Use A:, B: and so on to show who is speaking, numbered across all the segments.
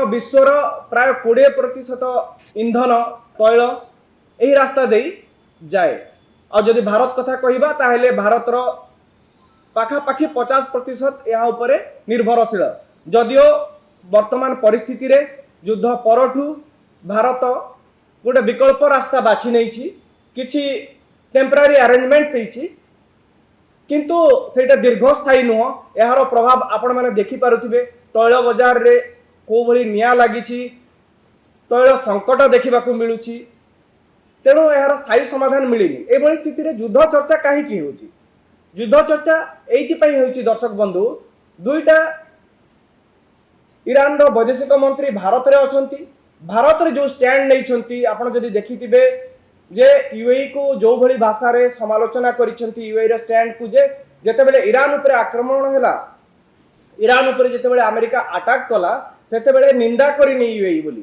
A: विश्वर प्राय 20% इंधन तैल यही रास्ता दे जाए। और जदि भारत कथा कहबा ताहेले भारतर पाखापाखि 50% यह उपरे निर्भरशील। जदियो वर्तमान परिस्थिति रे युद्ध परठू भारत गोटे विकल्प रास्ता बाछि नहीं किछि टेम्पररी अरेंजमेंट्स होइछि, किंतु सेटा दीर्घस्थायी नुह। यार प्रभाव आपण माने देखि पारुथिबे तैल बाजार रे को भली निया लागिछि, तैल संकट देखिबाकू मिलुछि। तेणु यार स्थायी समाधान मिलिनी। एभली स्थिति रे युद्ध चर्चा काहीकि होउछि? युद्ध चर्चा एइथिपाई होउछि दर्शक बंधु, दुईटा ईरान रो वैदेशिक मंत्री भारत रे अछंती। भारत रे जो स्टैंड नैछंती आपण जदि देखिथिबे जे यूएई को जो भली भाषा रे समालोचना करिसंती यूएई रे स्टैंड को जे जेतेबेले ईरान ऊपर आक्रमण हैला, ईरान ऊपर जेतेबेले अमेरिका अटैक कला सेतेबेले निंदा करिनी यूएई बोली।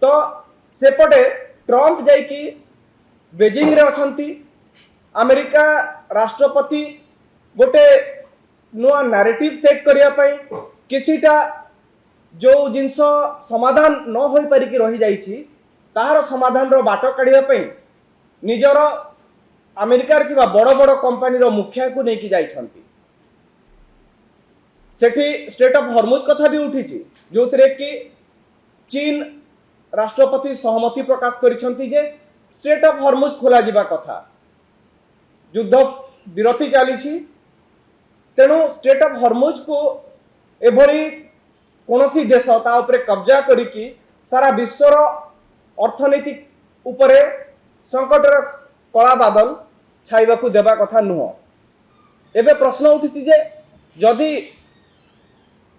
A: तो सेपटे ट्रम्प जाइकी बेजिंग रे अछंती। अमेरिका राष्ट्रपति गोटे नुआ नैरेटिव सेट करिया पई किछिटा जो जिनस समाधान न होई परिकी रही जाइछि ताहार समाधान रो बाट काढिया पई निजर अमेरिकार किबा बड़ बड़ कंपनी रो मुखिया को नेकी जाइछंती। सेठी स्टेट ऑफ हॉर्मुज कथा भी उठिछि, जोथरे कि चीन राष्ट्रपति सहमति प्रकाश करिछंती जे स्टेट ऑफ हॉर्मुज खोला जिबा कथा। युद्ध विरति चली, तेणु स्टेट ऑफ हॉर्मुज को एभली कोनोसी देश ता उपरे कब्जा करिकी सारा विश्वर अर्थनीतिक उपरे संकटर कला बादल छाइबाकू देबा कथा नुह। एबे प्रश्न उठिछि जे जदि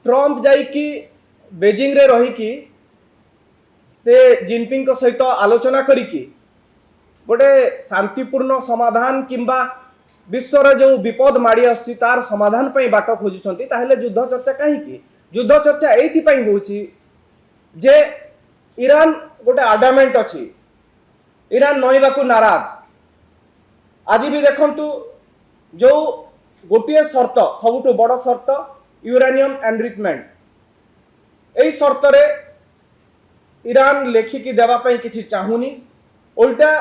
A: ट्रम्प जाइकी बेजिंग रे रहिकी से जिनपिंग को सहित आलोचना करिकी गोटे शांतिपूर्ण समाधान किंबा विश्वर जो विपद माड़ी आछि तार समाधान पई बाट खोजुछंती, ताहेले युद्ध चर्चा काहीकि? युद्ध चर्चा एथि पई होउछि जे ईरान गोटे आडामेंट अछि, ईरान नहिबाकू नाराज। आज भी देखंतु जो गोटे शर्त सबुठु बड़ शर्त यूरेनियम एनरिचमेंट, एई शर्त रे ईरान लेखिकी देवा पई किछि चाहुनी। उल्टा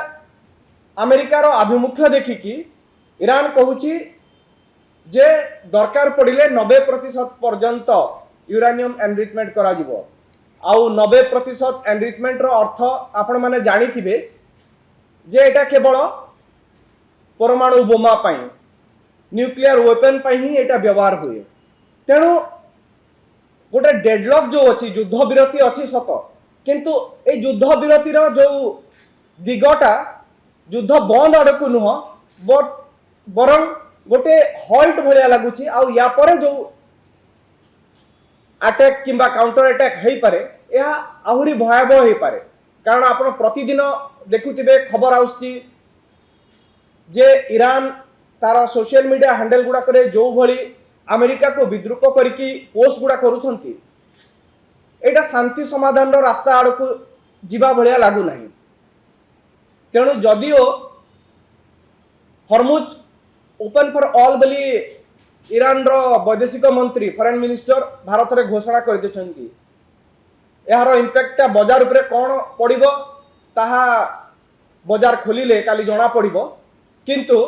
A: अमेरिकार आभिमुख्य देखिकी ईरान कहूछि जे दरकार पड़िले 90% पर्यंत यूरेनियम एनरिचमेंट करा जिवो। आउ 90% एनरिचमेंट रो अर्थ आपण माने जानिथिबे जे एटा केवल परमाणु बोमा पई न्यूक्लियर वेपन पई ही एटा व्यवहार हुए। तेणु गोटे डेडलॉक जो अछि, युद्ध विरति अछि सत, किंतु ए युद्ध विरतिर जो दिगटा युद्ध बंद आड़क नुह बरं गोटे हॉल्ट भलिया लागुछि। आ या परे जो अटैक किंबा काउंटर अटैक हेई पारे या आहुरी भयावह हेई पारे। कारण आपण प्रतिदिन देखुथिबे खबर आउछि जे ईरान तार सोशल मीडिया हैंडल गुडा करे जो भली अमेरिका को विद्रूप करिकी पोस्ट गुडा करूछंती, एटा शांति समाधान रो रास्ता आड़क जीवा भलिया लागु नाही। तेणु जदियो हॉर्मुज ओपन फॉर ऑल बोली ईरान रो वैदेशिक मंत्री फॉरेन मिनिस्टर भारत रे घोषणा कर देछंती, यार इंपैक्ट बाजार उपरे कोन पड़िबो ताहा बाजार खोलिले काली जणा पड़िबो। किंतु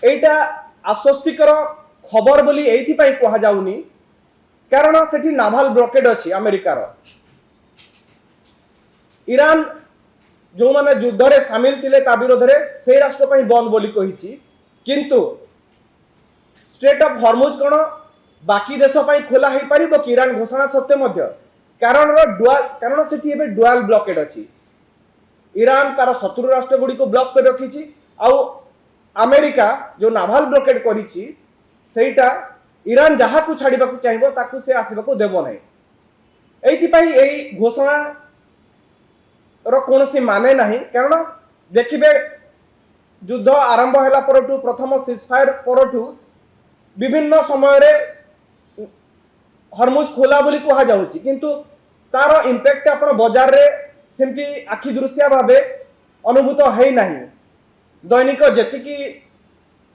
A: एटा आश्वस्तिकर खबर बोली एथि पई कहा जाउनी कारण सेठी नाभाल ब्लॉकेड अछि अमेरिकार। ईरान जो माने युद्ध रे शामिल थिले ता विरोध रे सेही राष्ट्र पई बंद बोली कहिछि, किंतु स्टेट ऑफ हॉर्मुज कोन बाकी देश पई खोला हेई परिबो कि ईरान घोषणा सत्य मध्य? कारण सेठी एबे डुअल ब्लॉकेड अछि। ईरान तार शत्रु राष्ट्र गुडी को ब्लॉक कर रखिछि, आउ अमेरिका जो नाभाल ब्लॉकेड करिछि सेटा ईरान जहा को छाड़ीबा को चाहिबो ताकू से आसीबा को देबो नै। एथि पई एई घोषणा रो कोनसी माने नाही। कारण देखिबे युद्ध आरंभ हैला परठू प्रथम सीजफायर परठू विभिन्न समय रे हॉर्मुज खोला बोली कहा जाउछि, किंतु तार इंपैक्ट आपण बाजार रे सेमती आखि दृश्य भाबे अनुभूत है नाही। दैनिक जेतिकी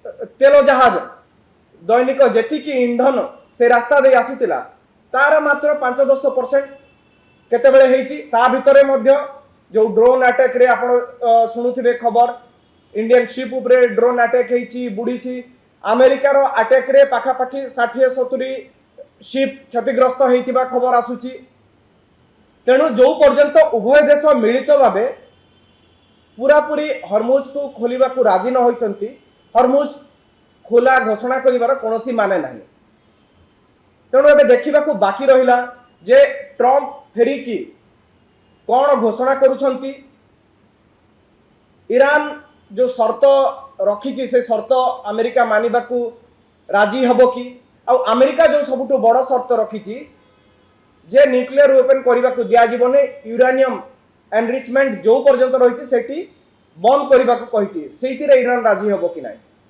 A: तेल जहाज दैनिक जेतिकी ईंधन से रास्ता दे आसुतिला तार मात्र 5-10% केतेबेले हेची ता भितरे मध्य जो ड्रोन अटैक रे आपण सुनुथिबे खबर इंडियन शिप उपरे ड्रोन अटैक हेची बुडीची अमेरिका रो अटैक रे पाखा पाखी 60-70 शिप क्षतिग्रस्त हेतिबा खबर आसुची। तेणु जो पर्यंत उभय देश मिलित भावे पूरा पूरी हरमुज को खोलिबा को राजी न होइचंती हरमुज खोला घोषणा करिवार कोनोसी माने नाही। तेणु एबे देखिबा को बाकी रहिला जे ट्रम्प फेरी की कौन घोषणा करुछंती। ईरान जो शर्त रखी से शर्त अमेरिका मानिबा को राजी हबो कि आ अमेरिका जो सबुठु बड़ शर्त रखी जे न्यूक्लियर वेपन करने को दिया जीवने यूरानियम एनरिचमेंट जो पर्यंत रही सेठी बंद करने को कही ईरान राजी हबो कि नहीं।